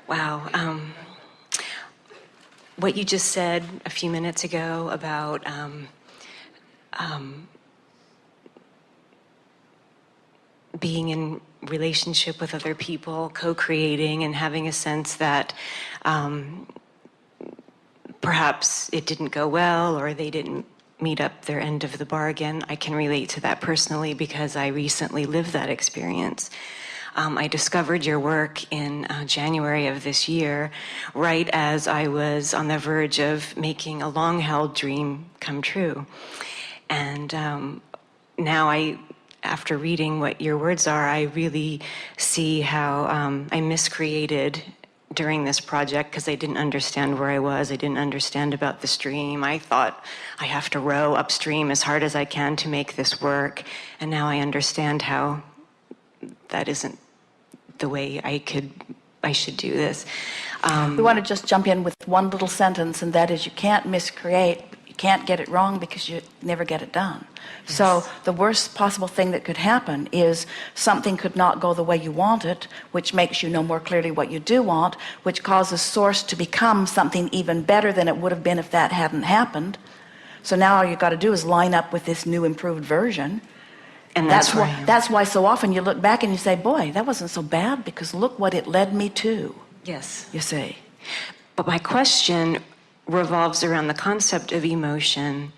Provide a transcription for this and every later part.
Wow. What you just said a few minutes ago about being in relationship with other people, co-creating, and having a sense that perhaps it didn't go well or they didn't meet up their end of the bargain. I can relate to that personally because I recently lived that experience. I discovered your work in January of this year, right as I was on the verge of making a long-held dream come true. And now after reading what your words are, I really see how I miscreated during this project because I didn't understand where I was. I didn't understand about the stream. I thought I have to row upstream as hard as I can to make this work. And now I understand how that isn't the way I should do this. We want to just jump in with one little sentence, and that is you can't miscreate. You can't get it wrong because you never get it done. Yes. So the worst possible thing that could happen is something could not go the way you want it, which makes you know more clearly what you do want, which causes source to become something even better than it would have been if that hadn't happened. So now all you got to do is line up with this new improved version. And that's why so often you look back and you say, boy, that wasn't so bad because look what it led me to. Yes. You see. But my question revolves around the concept of emotion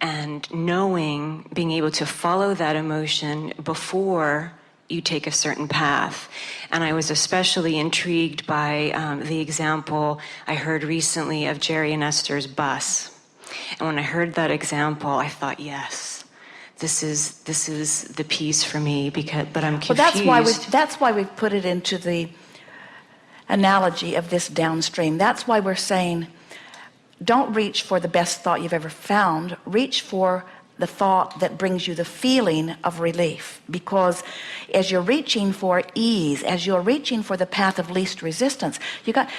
and knowing, being able to follow that emotion before you take a certain path. And I was especially intrigued by the example I heard recently of Jerry and Esther's bus. And when I heard that example, I thought, yes. This is the piece for me but I'm confused. Well, that's why we've put it into the analogy of this downstream. That's why we're saying don't reach for the best thought you've ever found. Reach for the thought that brings you the feeling of relief, because as you're reaching for ease, as you're reaching for the path of least resistance,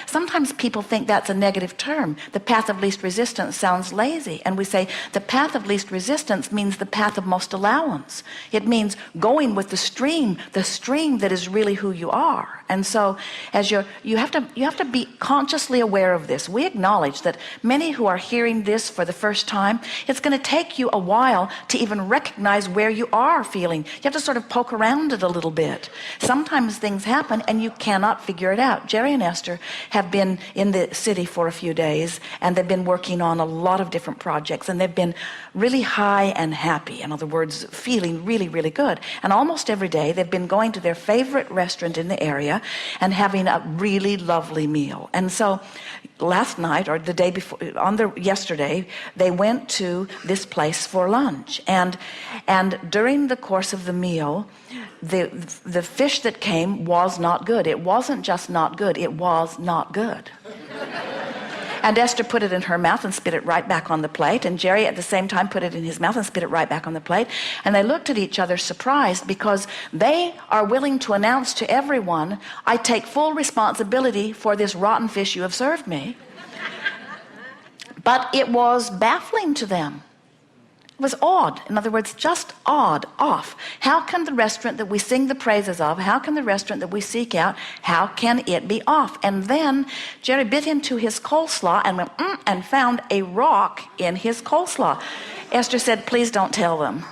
sometimes people think that's a negative term. The path of least resistance sounds lazy, and we say the path of least resistance means the path of most allowance. It means going with the stream that is really who you are. And so as you have to be consciously aware of this. We acknowledge that many who are hearing this for the first time, it's going to take you a while to even recognize where you are feeling. You have to sort of poke around it a little bit. Sometimes things happen and you cannot figure it out. Jerry and Esther have been in the city for a few days, and they've been working on a lot of different projects, and they've been really high and happy. In other words, feeling really, really good. And almost every day they've been going to their favorite restaurant in the area and having a really lovely meal. And so last night, or the day before, yesterday, they went to this place for lunch, and during the course of the meal, the fish that came was not good. It wasn't just not good, it was not good. And Esther put it in her mouth and spit it right back on the plate, and Jerry at the same time put it in his mouth and spit it right back on the plate. And they looked at each other surprised, because they are willing to announce to everyone, I take full responsibility for this rotten fish you have served me. But it was baffling to them. It was odd. In other words, just odd, off. How can the restaurant that we sing the praises of, how can the restaurant that we seek out, how can it be off? And then Jerry bit into his coleslaw and went, and found a rock in his coleslaw. Esther said, please don't tell them.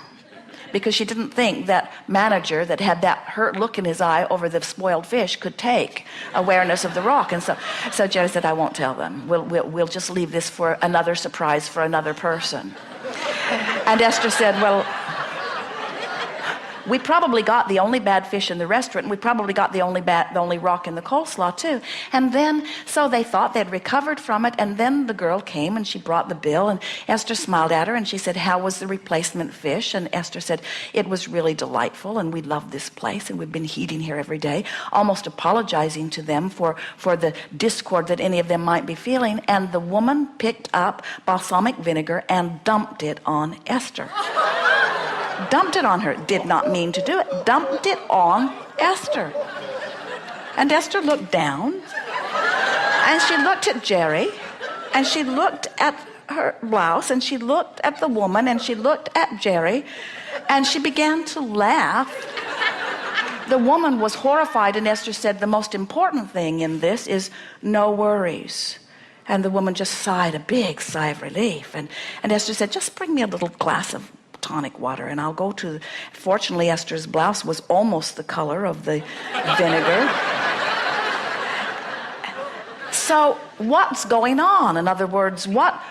Because she didn't think that manager that had that hurt look in his eye over the spoiled fish could take awareness of the rock. And so Jerry said, I won't tell them. We'll just leave this for another surprise for another person. And Esther said, well, we probably got the only bad fish in the restaurant, and we probably got the only rock in the coleslaw too. And then, so they thought they'd recovered from it, and then the girl came and she brought the bill, and Esther smiled at her and she said, how was the replacement fish? And Esther said, it was really delightful, and we love this place, and we've been eating here every day, almost apologizing to them for the discord that any of them might be feeling. And the woman picked up balsamic vinegar and dumped it on Esther. Dumped it on her. Did not mean to do it. Dumped it on Esther. And Esther looked down, and she looked at Jerry, and she looked at her blouse, and she looked at the woman, and she looked at Jerry, and she began to laugh the woman was horrified, and Esther said, the most important thing in this is no worries. And the woman just sighed a big sigh of relief. And Esther said, just bring me a little glass of tonic water and I'll go to. Fortunately, Esther's blouse was almost the color of the vinegar. So what's going on? In other words, why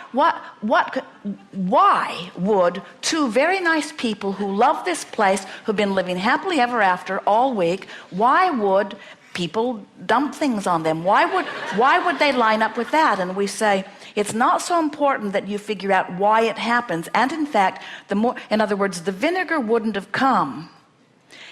would two very nice people who love this place, who've been living happily ever after all week, why would people dump things on them? Why would they line up with that? And we say, it's not so important that you figure out why it happens. And in fact, in other words, the vinegar wouldn't have come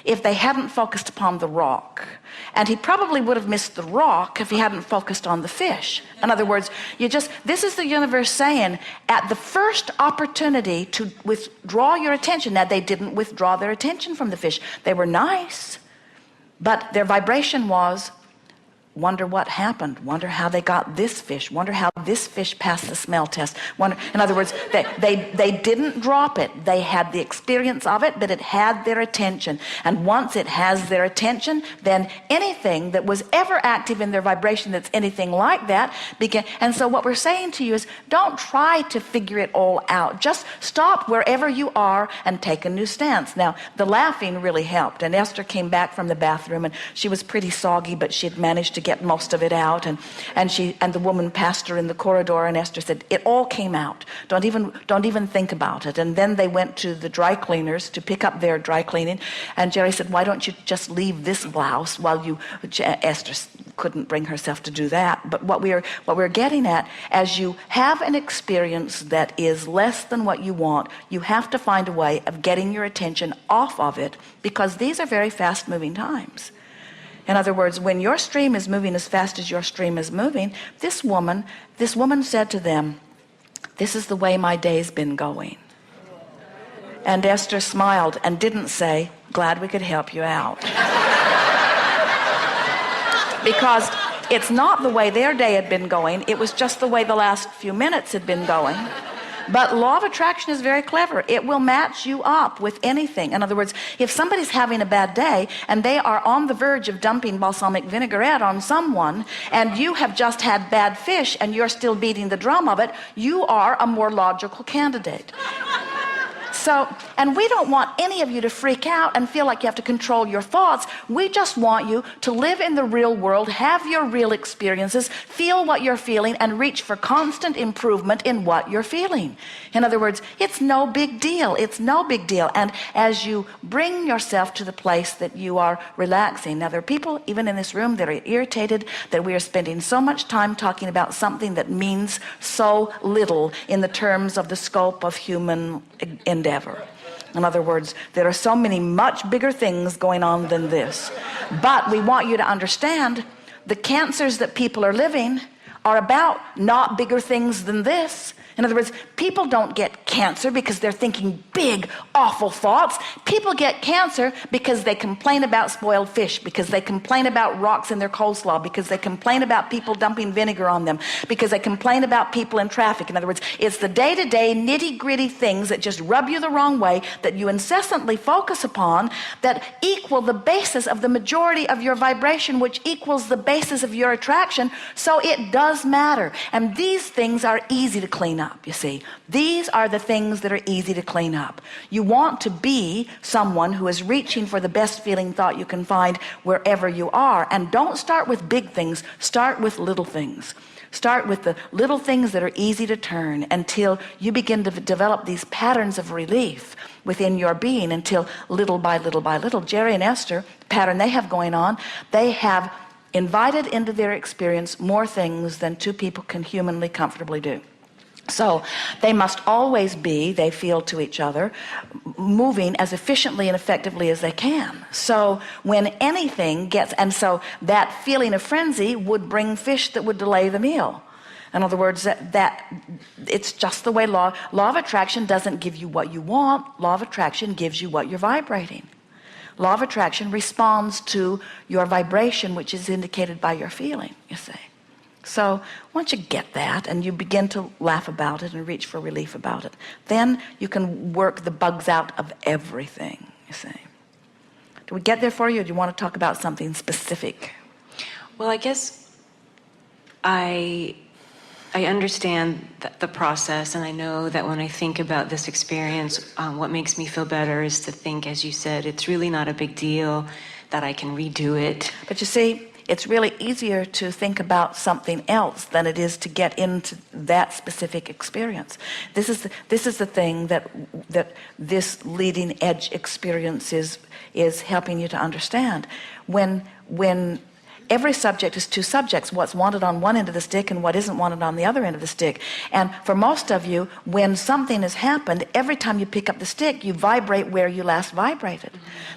if they hadn't focused upon the rock. And he probably would have missed the rock if he hadn't focused on the fish. In other words, this is the universe saying, at the first opportunity to withdraw your attention. Now, they didn't withdraw their attention from the fish. They were nice, but their vibration was, wonder what happened, wonder how they got this fish, wonder how this fish passed the smell test. In other words, they didn't drop it. They had the experience of it, but it had their attention. And once it has their attention, then anything that was ever active in their vibration that's anything like that began. And so what we're saying to you is, don't try to figure it all out. Just stop wherever you are and take a new stance. Now, the laughing really helped. And Esther came back from the bathroom, and she was pretty soggy, but she had managed to get most of it out, and the woman passed her in the corridor, and Esther said, it all came out, don't even think about it. And then they went to the dry cleaners to pick up their dry cleaning, and Jerry said, why don't you just leave this blouse while you. Esther couldn't bring herself to do that. But what we're getting at, as you have an experience that is less than what you want, you have to find a way of getting your attention off of it, because these are very fast moving times. In other words, when your stream is moving as fast as your stream is moving, this woman said to them, this is the way my day's been going. And Esther smiled and didn't say, glad we could help you out. Because it's not the way their day had been going, it was just the way the last few minutes had been going. But law of attraction is very clever. It will match you up with anything. In other words, if somebody's having a bad day and they are on the verge of dumping balsamic vinaigrette on someone, and you have just had bad fish and you're still beating the drum of it, you are a more logical candidate. So, and we don't want any of you to freak out and feel like you have to control your thoughts. We just want you to live in the real world, have your real experiences, feel what you're feeling, and reach for constant improvement in what you're feeling. In other words, it's no big deal. It's no big deal. And as you bring yourself to the place that you are relaxing. Now, there are people, even in this room, that are irritated that we are spending so much time talking about something that means so little in the terms of the scope of human endeavor. In other words, there are so many much bigger things going on than this. But we want you to understand the cancers that people are living are about not bigger things than this. In other words, people don't get cancer because they're thinking big, awful thoughts. People get cancer because they complain about spoiled fish, because they complain about rocks in their coleslaw, because they complain about people dumping vinegar on them, because they complain about people in traffic. In other words, it's the day-to-day nitty-gritty things that just rub you the wrong way, that you incessantly focus upon, that equal the basis of the majority of your vibration, which equals the basis of your attraction. So it does matter. And these things are easy to clean up, you see. These are the things that are easy to clean up. You want to be someone who is reaching for the best feeling thought you can find wherever you are. And don't start with big things. Start with little things. Start with the little things that are easy to turn until you begin to develop these patterns of relief within your being, until little by little by little. Jerry and Esther, the pattern they have going on, they have invited into their experience more things than two people can humanly comfortably do. So they must always be, they feel to each other, moving as efficiently and effectively as they can. So when anything gets, and so that feeling of frenzy would bring fish that would delay the meal. In other words, that it's just the way law of attraction doesn't give you what you want. Law of attraction gives you what you're vibrating. Law of attraction responds to your vibration, which is indicated by your feeling, you see. So once you get that and you begin to laugh about it and reach for relief about it, then you can work the bugs out of everything, you see. Can we get there for you, or do you want to talk about something specific? Well, I guess I understand the process, and I know that when I think about this experience, what makes me feel better is to think, as you said, it's really not a big deal, that I can redo it. But you see, it's really easier to think about something else than it is to get into that specific experience. This is the thing that this leading edge experience is helping you to understand. When every subject is two subjects, what's wanted on one end of the stick and what isn't wanted on the other end of the stick. And for most of you, when something has happened, every time you pick up the stick, you vibrate where you last vibrated.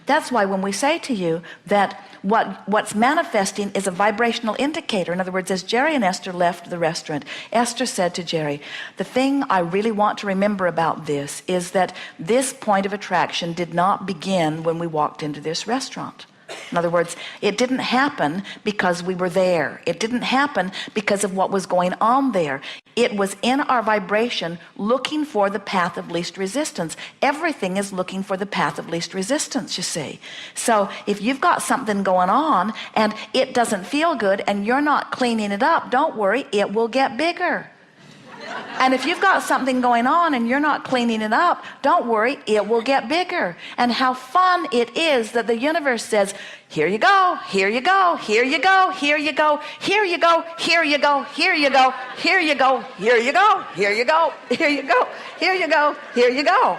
That's why when we say to you that what's manifesting is a vibrational indicator. In other words, as Jerry and Esther left the restaurant, Esther said to Jerry, the thing I really want to remember about this is that this point of attraction did not begin when we walked into this restaurant. In other words, it didn't happen because we were there. It didn't happen because of what was going on there. It was in our vibration looking for the path of least resistance. Everything is looking for the path of least resistance, you see. So if you've got something going on and it doesn't feel good and you're not cleaning it up, don't worry, it will get bigger. And if you've got something going on and you're not cleaning it up, don't worry, it will get bigger. And how fun it is that the universe says, here you go, here you go, here you go, here you go, here you go, here you go, here you go, here you go, here you go, here you go, here you go, here you go, here you go.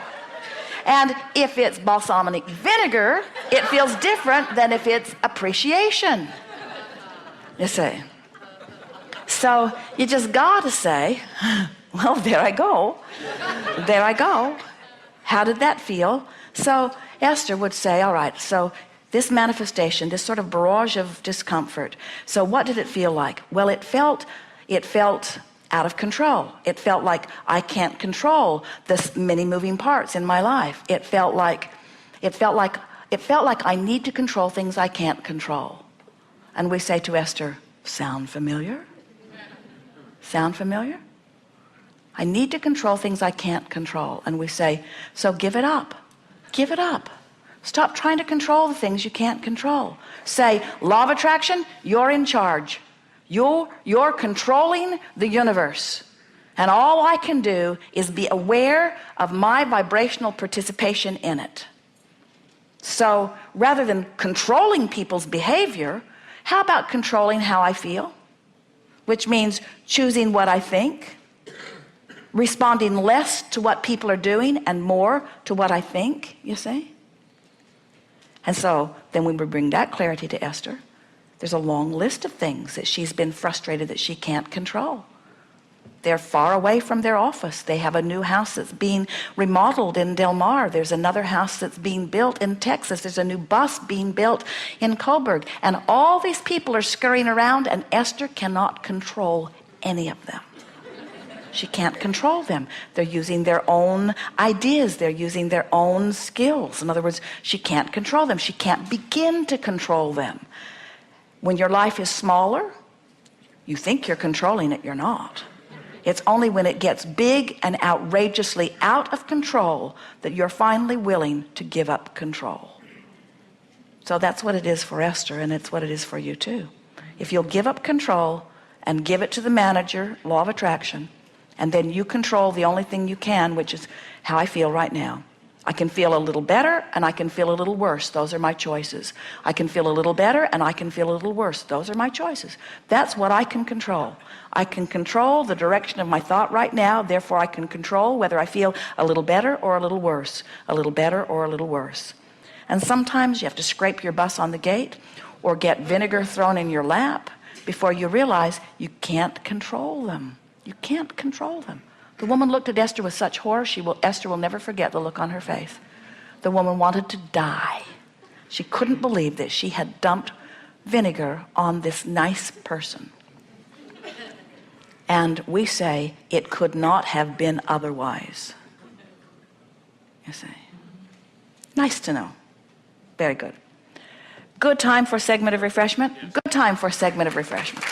And if it's balsamic vinegar, it feels different than if it's appreciation. You see. So you just got to say, well, there I go. There I go. How did that feel? So Esther would say, all right, so this manifestation, this sort of barrage of discomfort. So what did it feel like? Well, it felt out of control. It felt like I can't control the many moving parts in my life. It felt like I need to control things I can't control. And we say to Esther, sound familiar? Sound familiar? I need to control things I can't control. And we say, so give it up. Give it up. Stop trying to control the things you can't control. Say, law of attraction, you're in charge. You're controlling the universe. And all I can do is be aware of my vibrational participation in it. So rather than controlling people's behavior, how about controlling how I feel? Which means choosing what I think, responding less to what people are doing and more to what I think, you see? And so then when we bring that clarity to Esther, there's a long list of things that she's been frustrated that she can't control. They're far away from their office. They have a new house that's being remodeled in Del Mar. There's another house that's being built in Texas. There's a new bus being built in Coburg. And all these people are scurrying around, and Esther cannot control any of them. She can't control them. They're using their own ideas. They're using their own skills. In other words, she can't control them. She can't begin to control them. When your life is smaller, you think you're controlling it. You're not. It's only when it gets big and outrageously out of control that you're finally willing to give up control. So that's what it is for Esther, and it's what it is for you too. If you'll give up control and give it to the manager, law of attraction, and then you control the only thing you can, which is how I feel right now. I can feel a little better and I can feel a little worse. Those are my choices. I can feel a little better and I can feel a little worse. Those are my choices. That's what I can control. I can control the direction of my thought right now. Therefore, I can control whether I feel a little better or a little worse, a little better or a little worse. And sometimes you have to scrape your bus on the gate or get vinegar thrown in your lap before you realize you can't control them. You can't control them. The woman looked at Esther with such horror, Esther will never forget the look on her face. The woman wanted to die. She couldn't believe that she had dumped vinegar on this nice person. And we say it could not have been otherwise. You see. Nice to know. Very good. Good time for a segment of refreshment. Good time for a segment of refreshment.